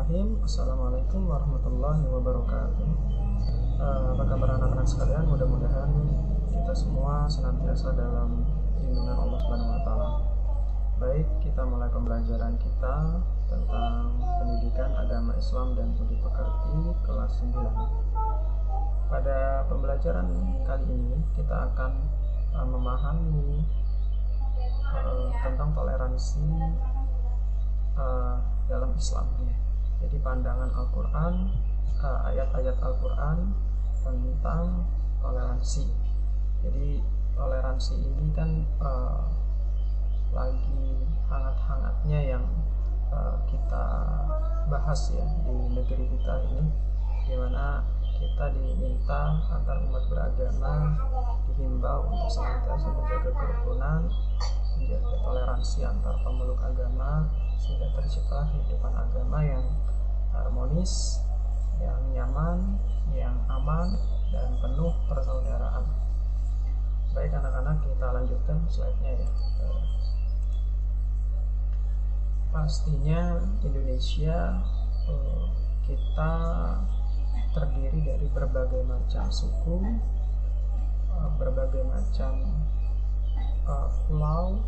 Bismillahirrahmanirrahim. Assalamualaikum warahmatullahi wabarakatuh. Apa kabar anak-anak sekalian? Mudah-mudahan kita semua senantiasa dalam lindungan Allah Subhanahu wa taala. Baik, kita mulai pembelajaran kita tentang pendidikan agama Islam dan budi pekerti kelas 9. Pada pembelajaran kali ini kita akan memahami tentang toleransi dalam Islam. Jadi pandangan Al-Quran, ayat-ayat Al-Quran tentang toleransi. Jadi toleransi ini kan lagi hangat-hangatnya yang kita bahas ya di negeri kita ini, dimana kita diminta antar umat beragama dihimbau untuk senantiasa menjaga kerukunan, menjaga toleransi antar pemeluk agama, sehingga tercipta kehidupan agama yang harmonis, yang nyaman, yang aman, dan penuh persaudaraan. Baik anak-anak, kita lanjutkan slide-nya ya. Pastinya Indonesia kita terdiri dari berbagai macam suku, berbagai macam pulau,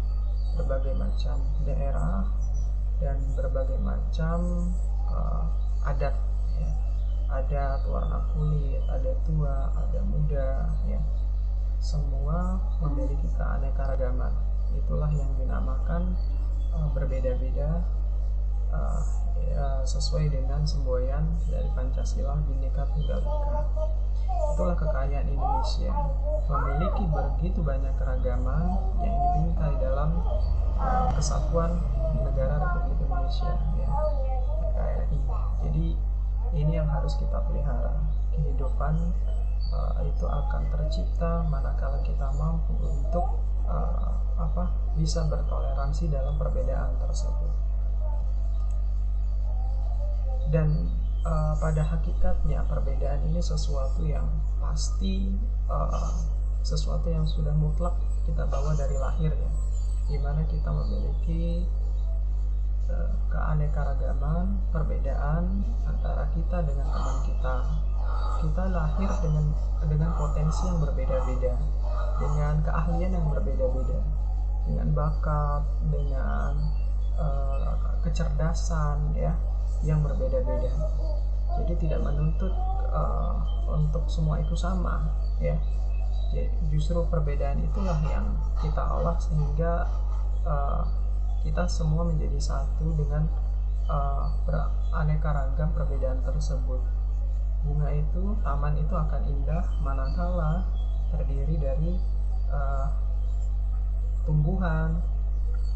berbagai macam daerah, dan berbagai macam adat ya. Adat, warna kulit, ada tua, ada muda ya. Semua memiliki keanekaragaman. Itulah yang dinamakan berbeda-beda sesuai dengan semboyan dari Pancasila Bhinneka Tunggal Ika. Itulah kekayaan Indonesia, memiliki begitu banyak keragaman yang dibingkai dalam kesatuan negara Republik Indonesia ya, NKRI. Jadi ini yang harus kita pelihara. Kehidupan itu akan tercipta manakala kita mampu untuk bisa bertoleransi dalam perbedaan tersebut. Dan pada hakikatnya perbedaan ini sesuatu yang pasti, sesuatu yang sudah mutlak kita bawa dari lahir ya, di mana kita memiliki keanekaragaman, perbedaan antara kita dengan teman kita. Kita lahir dengan potensi yang berbeda-beda, dengan keahlian yang berbeda-beda, dengan bakat, dengan kecerdasan ya yang berbeda-beda. Jadi tidak menuntut untuk semua itu sama ya. Justru perbedaan itulah yang kita olah sehingga kita semua menjadi satu dengan beraneka ragam perbedaan tersebut. Bunga itu, taman itu akan indah manakala terdiri dari tumbuhan,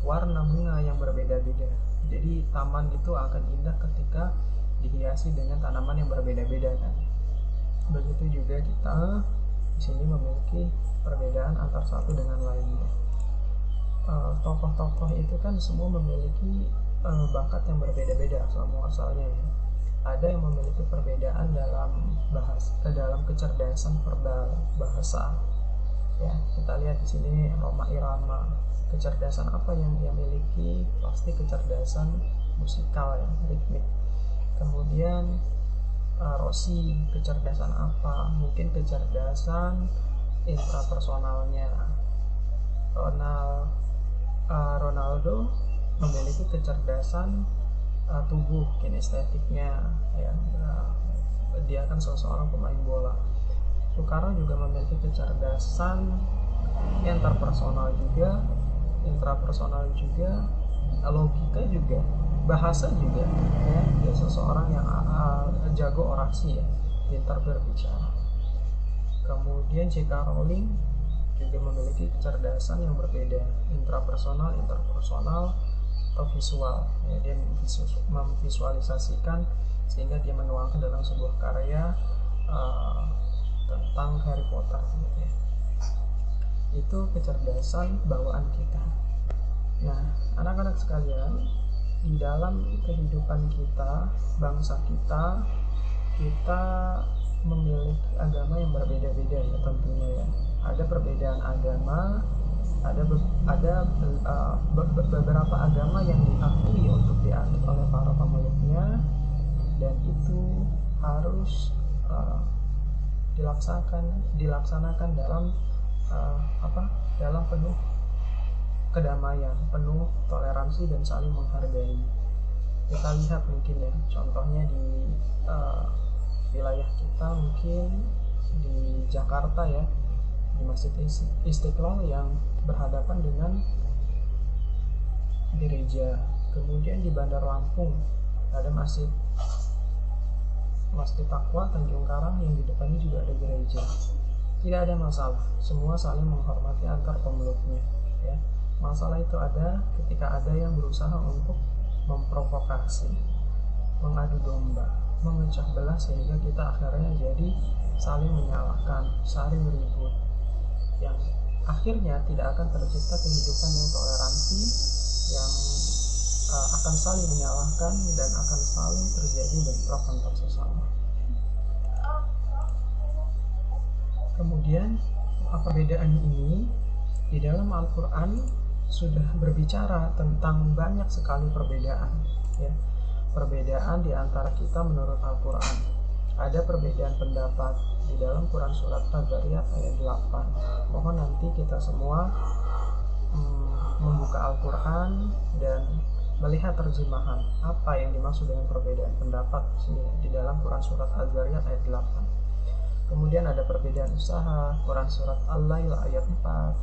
warna bunga yang berbeda-beda. Jadi taman itu akan indah ketika dihiasi dengan tanaman yang berbeda-beda kan. Begitu juga kita di sini memiliki perbedaan antar satu dengan lainnya. Tokoh-tokoh itu kan semua memiliki bakat yang berbeda-beda asal muasalnya ya. Ada yang memiliki perbedaan dalam kecerdasan verbal bahasa. Ya, kita lihat di sini Rhoma Irama. Kecerdasan apa yang dia miliki? Pasti kecerdasan musikal ya, ritmik. Kemudian Rossi, kecerdasan apa? Mungkin kecerdasan intrapersonalnya. Ronaldo memiliki kecerdasan tubuh, kinestetiknya ya. Dia kan seorang pemain bola. Soekarno juga memiliki kecerdasan interpersonal juga, intrapersonal juga, logika juga, bahasa juga ya. Dia seseorang yang jago orasi ya, pintar berbicara. Kemudian J.K. Rowling juga memiliki kecerdasan yang berbeda, intrapersonal, interpersonal, atau visual ya. Dia memvisualisasikan sehingga dia menuangkan dalam sebuah karya tentang Harry Potter gitu ya. Itu kecerdasan bawaan kita. Nah, anak-anak sekalian, di dalam kehidupan kita, bangsa kita memiliki agama yang berbeda-beda ya tentunya ya. Ada perbedaan agama, ada beberapa agama yang diakui untuk dianut oleh para pemeluknya, harus dilaksanakan dalam dalam penuh kedamaian, penuh toleransi dan saling menghargai. Kita lihat mungkin ya, contohnya di wilayah kita, mungkin di Jakarta ya, di Masjid Istiqlal yang berhadapan dengan gereja. Kemudian di Bandar Lampung ada Masjid Taqwa Tanjung Karang yang di depannya juga ada gereja. Tidak ada masalah, semua saling menghormati antar pemeluknya ya. Masalah itu ada ketika ada yang berusaha untuk memprovokasi, mengadu domba, memecah belah, sehingga kita akhirnya jadi saling menyalahkan, saling ribut, yang akhirnya tidak akan tercipta kehidupan yang toleransi, yang akan saling menyalahkan dan akan saling terjadi bentrok antar sesama. Kemudian perbedaan ini di dalam Al-Quran sudah berbicara tentang banyak sekali perbedaan ya. Perbedaan di antara kita menurut Al-Quran. Ada perbedaan pendapat di dalam Quran surat Az-Zariyat ayat 8. Mohon nanti kita semua membuka Al-Quran dan melihat terjemahan apa yang dimaksud dengan perbedaan pendapat di dalam Quran surat Az-Zariyat ayat 8. Kemudian ada perbedaan usaha, Quran surat Al-Lail ayat 4.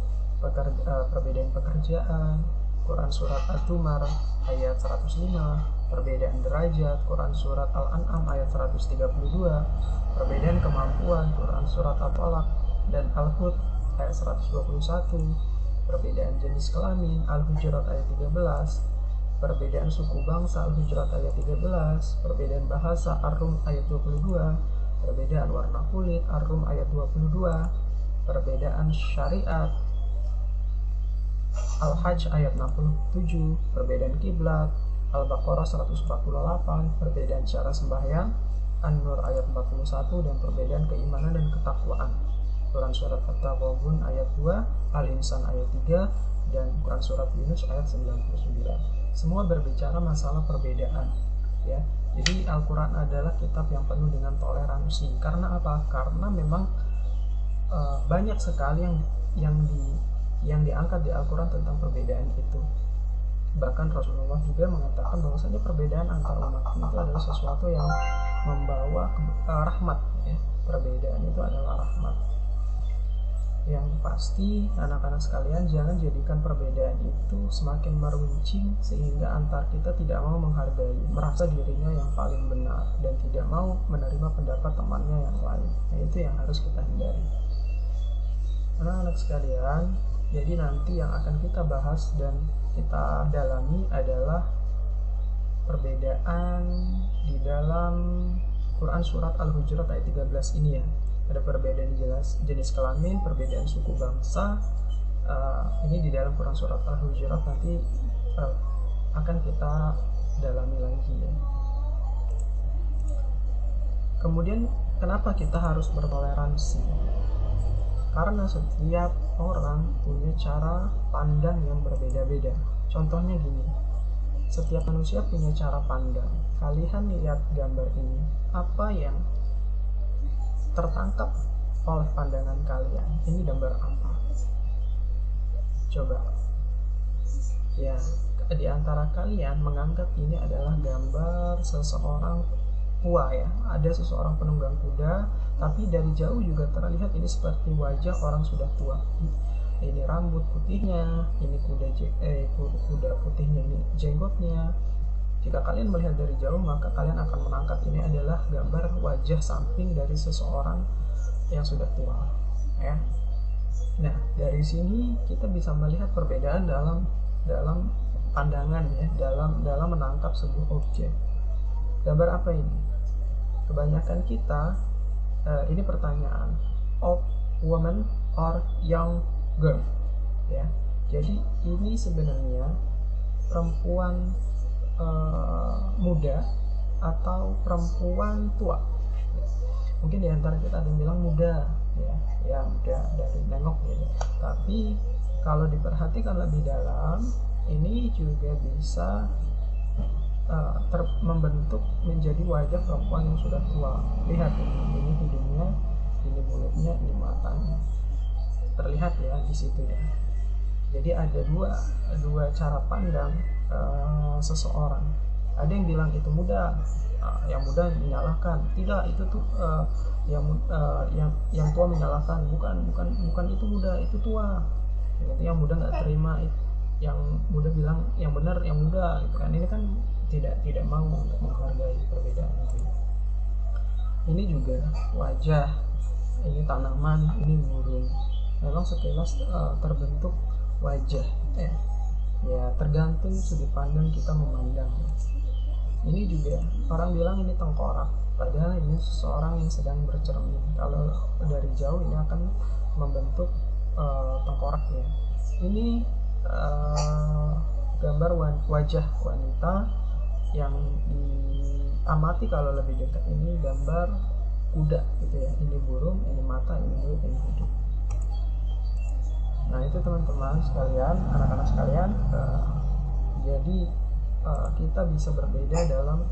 Perbedaan pekerjaan, Quran surat At-Tumar ayat 105. Perbedaan derajat, Quran surat Al-An'am ayat 132. Perbedaan kemampuan, Quran surat At-Talaq dan Al-Hud ayat 121. Perbedaan jenis kelamin, Al-Hujurat ayat 13. Perbedaan suku bangsa, Al-Hujurat ayat 13. Perbedaan bahasa, Ar-Rum ayat 22. Perbedaan warna kulit, Ar-Rum ayat 22. Perbedaan syariat, Al-Hajj ayat 67. Perbedaan kiblat, Al-Baqarah 148. Perbedaan cara sembahyang, An-Nur ayat 41. Dan perbedaan keimanan dan ketakwaan, Quran surat At-Taghabun ayat 2, Al-Insan ayat 3, dan Quran surat Yunus ayat 99. Semua berbicara masalah perbedaan ya. Jadi Al-Quran adalah kitab yang penuh dengan toleransi. Karena apa? Karena memang banyak sekali yang diangkat di Al-Quran tentang perbedaan itu. Bahkan Rasulullah juga mengatakan bahwasanya perbedaan antar umat itu adalah sesuatu yang membawa rahmat ya. Perbedaan itu adalah rahmat. Yang pasti anak-anak sekalian, jangan jadikan perbedaan itu semakin meruncing sehingga antar kita tidak mau menghargai, merasa dirinya yang paling benar dan tidak mau menerima pendapat temannya yang lain. Nah, itu yang harus kita hindari. Anak-anak sekalian, jadi nanti yang akan kita bahas dan kita dalami adalah perbedaan di dalam Quran surat Al-Hujurat ayat 13 ini ya. Ada perbedaan jenis kelamin, perbedaan suku bangsa. Ini di dalam Quran surat Al-Hujurat nanti akan kita dalami lagi ya. Kemudian kenapa kita harus bertoleransi? Karena setiap orang punya cara pandang yang berbeda-beda. Contohnya gini, setiap manusia punya cara pandang. Kalian lihat gambar ini, apa yang tertangkap oleh pandangan kalian? Ini gambar apa? Coba ya, di antara kalian menganggap ini adalah gambar seseorang tua ya. Ada seseorang penunggang kuda, tapi dari jauh juga terlihat ini seperti wajah orang sudah tua. Ini rambut putihnya, ini kuda putihnya, ini jenggotnya. Jika kalian melihat dari jauh, maka kalian akan menangkap ini adalah gambar wajah samping dari seseorang yang sudah tua ya. Nah, dari sini kita bisa melihat perbedaan dalam pandangan ya, dalam menangkap sebuah objek. Gambar apa ini? Kebanyakan kita ini pertanyaan, old woman or young girl ya. Jadi ini sebenarnya perempuan muda atau perempuan tua. Mungkin di antara kita ada yang bilang muda ya muda dari nengok gitu. Tapi kalau diperhatikan lebih dalam, ini juga bisa membentuk menjadi wajah perempuan yang sudah tua. Lihat ini hidungnya, ini mulutnya, ini matanya, terlihat ya di situ ya. Jadi ada dua cara pandang seseorang. Ada yang bilang itu muda, yang muda menyalahkan, tidak, itu tuh yang tua menyalahkan, bukan itu muda, itu tua. Gitu, yang muda nggak terima, yang muda bilang yang benar yang muda, gitu kan. Ini kan tidak mau untuk menghargai perbedaan itu. Ini juga wajah, ini tanaman, ini burung. Memang sekilas terbentuk wajah ya tergantung sudut pandang kita memandang. Ini juga orang bilang ini tengkorak, padahal ini seseorang yang sedang bercermin. Kalau dari jauh ini akan membentuk tengkorak ya. Ini gambar wajah wanita yang diamati. Kalau lebih dekat ini gambar kuda gitu ya. Ini burung, ini mata, ini mulut, ini hidung. Nah itu teman-teman sekalian, anak-anak sekalian, jadi kita bisa berbeda dalam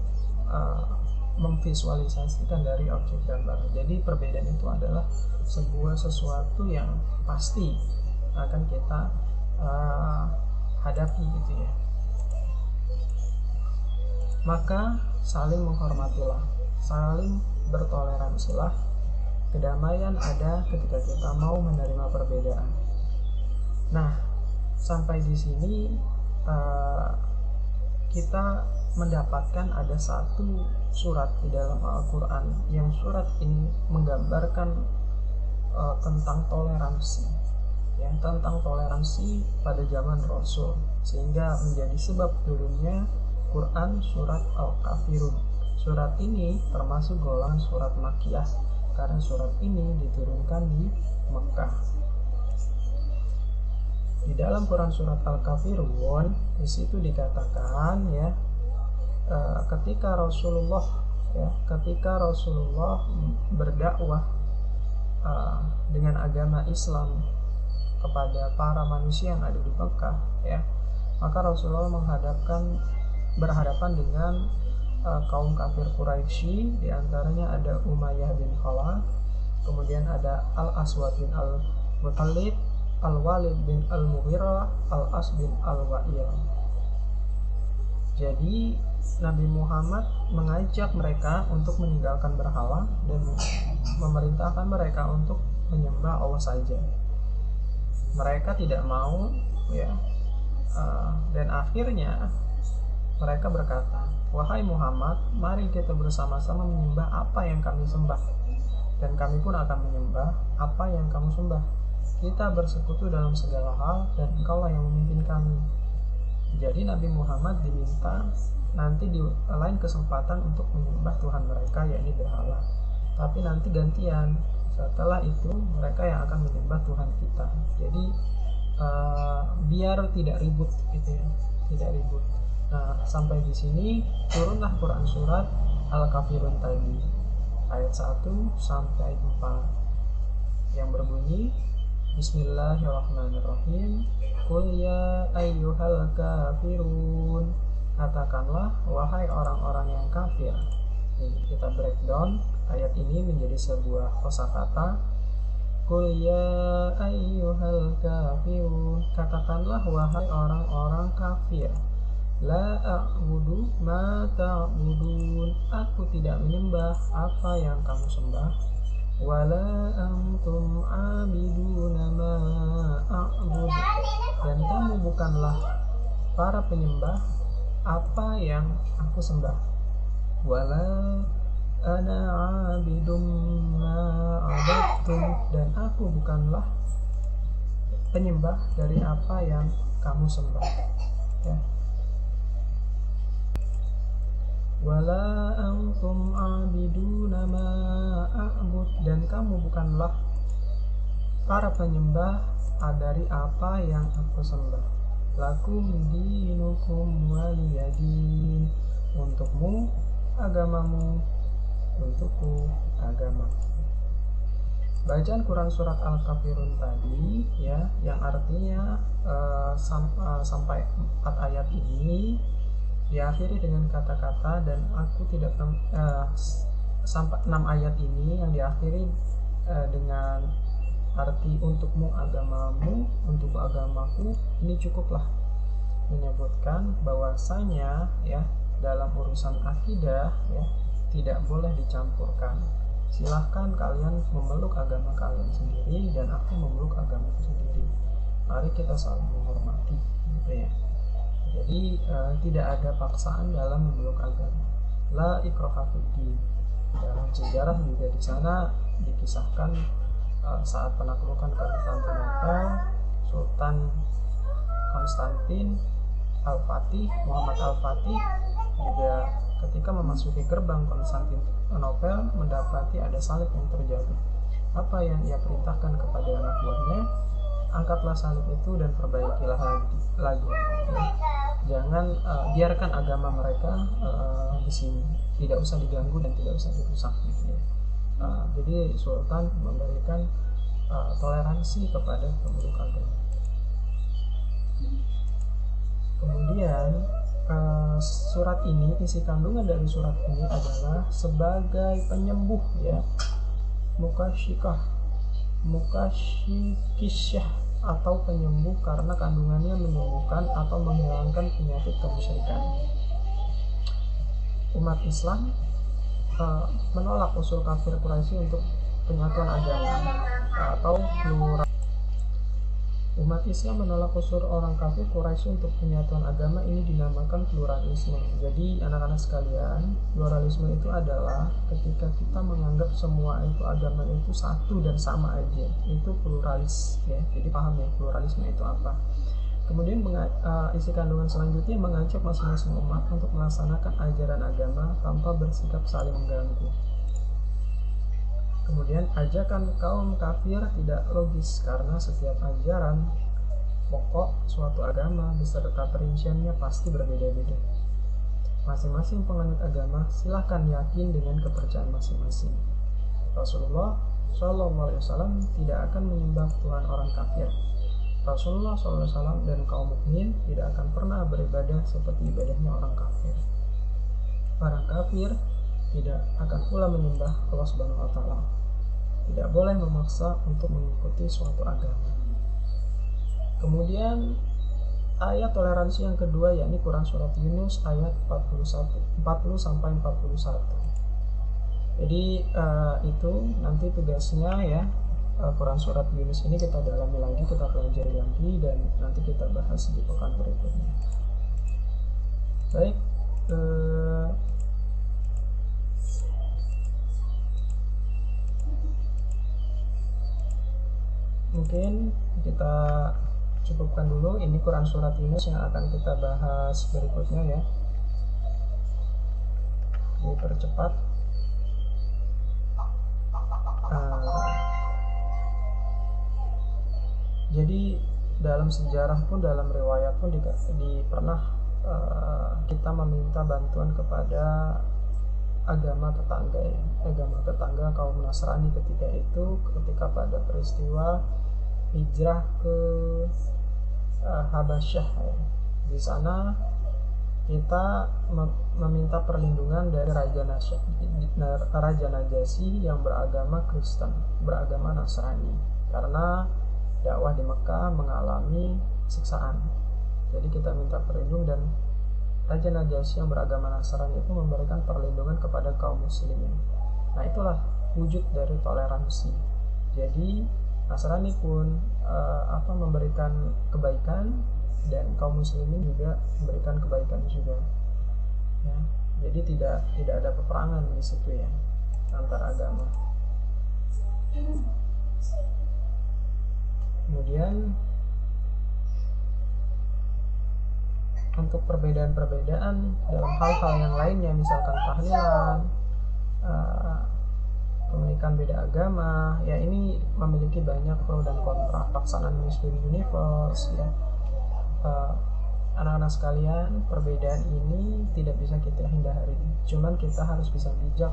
memvisualisasikan dari objek gambar. Jadi perbedaan itu adalah sebuah sesuatu yang pasti akan kita hadapi gitu ya. Maka saling menghormatilah, saling bertoleransilah. Kedamaian ada ketika kita mau menerima perbedaan. Nah, sampai di sini kita mendapatkan ada satu surat di dalam Al-Quran yang surat ini menggambarkan tentang toleransi, ya, tentang toleransi pada zaman Rasul, sehingga menjadi sebab turunnya Quran surat Al-Kafirun. Surat ini termasuk golongan surat Makkiyah karena surat ini diturunkan di Mekah. Di dalam Quran surat Al-Kafirun di situ dikatakan ya, ketika Rasulullah berdakwah dengan agama Islam kepada para manusia yang ada di Mekah ya, maka Rasulullah berhadapan dengan kaum kafir Quraisy. Di antaranya ada Umayyah bin Khalaf, kemudian ada Al-Aswad bin Al-Muttalib, Al-Walid bin Al-Mughirah, Al-As bin Al-Wa'il. Jadi Nabi Muhammad mengajak mereka untuk meninggalkan berhala dan memerintahkan mereka untuk menyembah Allah saja. Mereka tidak mau ya, dan akhirnya mereka berkata, "Wahai Muhammad, mari kita bersama-sama menyembah apa yang kami sembah, dan kami pun akan menyembah apa yang kamu sembah. Kita bersekutu dalam segala hal dan engkaulah yang memimpin kami." Jadi Nabi Muhammad diminta nanti di lain kesempatan untuk menyembah Tuhan mereka, yakni berhala. Tapi nanti gantian, setelah itu mereka yang akan menyembah Tuhan kita. Jadi biar tidak ribut gitu ya, tidak ribut. Nah, sampai di sini turunlah Quran surat Al-Kafirun tadi, ayat 1 sampai 4 yang berbunyi, Bismillahirrahmanirrahim. Qul ya ayyuhal kafirun. Katakanlah wahai orang-orang yang kafir. Nih, kita breakdown ayat ini menjadi sebuah kosakata. Qul ya ayyuhal kafirun. Katakanlah wahai orang-orang kafir. La a'budu ma ta'budun. Aku tidak menyembah apa yang kamu sembah. Wala antum abiduna ma a'bud. Dan kamu bukanlah para penyembah apa yang aku sembah. Wala ana abidum ma abadtum. Dan aku bukanlah penyembah dari apa yang kamu sembah ya. Wala antum abiduna ma a'bud. Dan kamu bukanlah para penyembah dari apa yang aku sembah. Lakum dinukum waliyadin. Untukmu agamamu, untukku agamaku. Bacaan Quran surat Al-Kafirun tadi ya, yang artinya sampai 4 ayat ini diakhiri dengan kata-kata, dan aku tidak sampai 6 ayat ini yang diakhiri dengan arti untukmu agamamu, untukku agamaku. Ini cukuplah menyebutkan bahwasanya ya dalam urusan akidah ya tidak boleh dicampurkan. Silahkan kalian memeluk agama kalian sendiri dan aku memeluk agamaku sendiri. Mari kita saling menghormati, gitu ya. Jadi tidak ada paksaan dalam memeluk agama. La ikraha fiddin. Dalam sejarah juga di sana dikisahkan saat penaklukan Konstantinopel, Sultan Konstantin Al-Fatih, Muhammad Al-Fatih juga ketika memasuki gerbang Konstantinopel mendapati ada salib yang terjatuh. Apa yang ia perintahkan kepada anak buahnya? Angkatlah salib itu dan perbaikilah lagi. Ya. Jangan biarkan agama mereka di sini, tidak usah diganggu dan tidak usah dirusak. Gitu ya. Jadi Sultan memberikan toleransi kepada pemeluk agama. Kemudian surat ini, isi kandungan dari surat ini adalah sebagai penyembuh ya, mukasyikisah atau penyembuh, karena kandungannya menyembuhkan atau menghilangkan penyakit kemusyrikan. Umat Islam menolak usul kafir Quraisy untuk penyatuan agama atau plural. Umat Islam menolak usul orang kafir Quraisy untuk penyatuan agama. Ini dinamakan pluralisme. Jadi anak-anak sekalian, pluralisme itu adalah ketika kita menganggap semua itu agama itu satu dan sama aja. Itu pluralis ya. Jadi paham ya pluralisme itu apa. Kemudian isi kandungan selanjutnya mengajak masing-masing umat untuk melaksanakan ajaran agama tanpa bersikap saling mengganggu. Kemudian ajakan kaum kafir tidak logis karena setiap ajaran pokok suatu agama beserta perinciannya pasti berbeda-beda. Masing-masing penganut agama silahkan yakin dengan kepercayaan masing-masing. Rasulullah SAW tidak akan menyembah Tuhan orang kafir. Rasulullah SAW dan kaum mukmin tidak akan pernah beribadah seperti ibadahnya orang kafir. Orang kafir tidak akan pula menyembah Allah Subhanahu wa Ta'ala. Tidak boleh memaksa untuk mengikuti suatu agama. Kemudian ayat toleransi yang kedua yakni Quran surat Yunus ayat 40 sampai 41. Jadi itu nanti tugasnya ya, Quran surat Yunus ini kita dalami lagi, kita pelajari lagi, dan nanti kita bahas di pekan berikutnya. Baik, mungkin kita cukupkan dulu. Ini Quran surat Yunus yang akan kita bahas berikutnya ya. Dipercepat. Jadi dalam sejarah pun, dalam riwayat pun pernah kita meminta bantuan kepada agama tetangga ya, agama tetangga kaum Nasrani ketika pada peristiwa hijrah ke Habasyah ya. Di sana kita meminta perlindungan dari Raja Najasyi yang beragama Kristen, beragama Nasrani, karena dakwah di Mekah mengalami siksaan. Jadi kita minta perlindungan, dan Raja Najasyi yang beragama Nasrani itu memberikan perlindungan kepada kaum muslimin. Nah, itulah wujud dari toleransi. Jadi Nasrani pun memberikan kebaikan, dan kaum muslimin juga memberikan kebaikan juga. Ya, jadi tidak ada peperangan di situ ya antar agama. Kemudian untuk perbedaan-perbedaan dalam hal-hal yang lainnya, misalkan tahlilan, pernikahan beda agama, ya ini memiliki banyak pro dan kontra. Pelaksanaan Muslim Universe ya, anak-anak sekalian, perbedaan ini tidak bisa kita hindari, cuman kita harus bisa bijak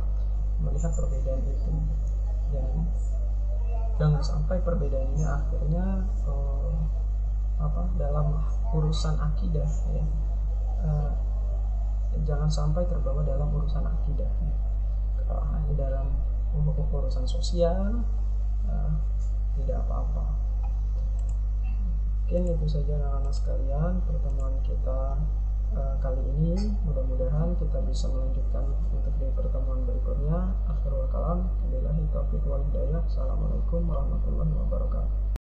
melihat perbedaan itu, dan jangan sampai perbedaan ini akhirnya dalam urusan akidah ya, jangan sampai terbawa dalam urusan akidah. Hanya dalam urusan sosial tidak apa-apa. Mungkin itu saja anak-anak sekalian pertemuan kita kali ini. Mudah-mudahan kita bisa melanjutkan untuk di pertemuan berikutnya. Akhirul kalam, billahi taufiq wal hidayah. Assalamualaikum warahmatullahi wabarakatuh.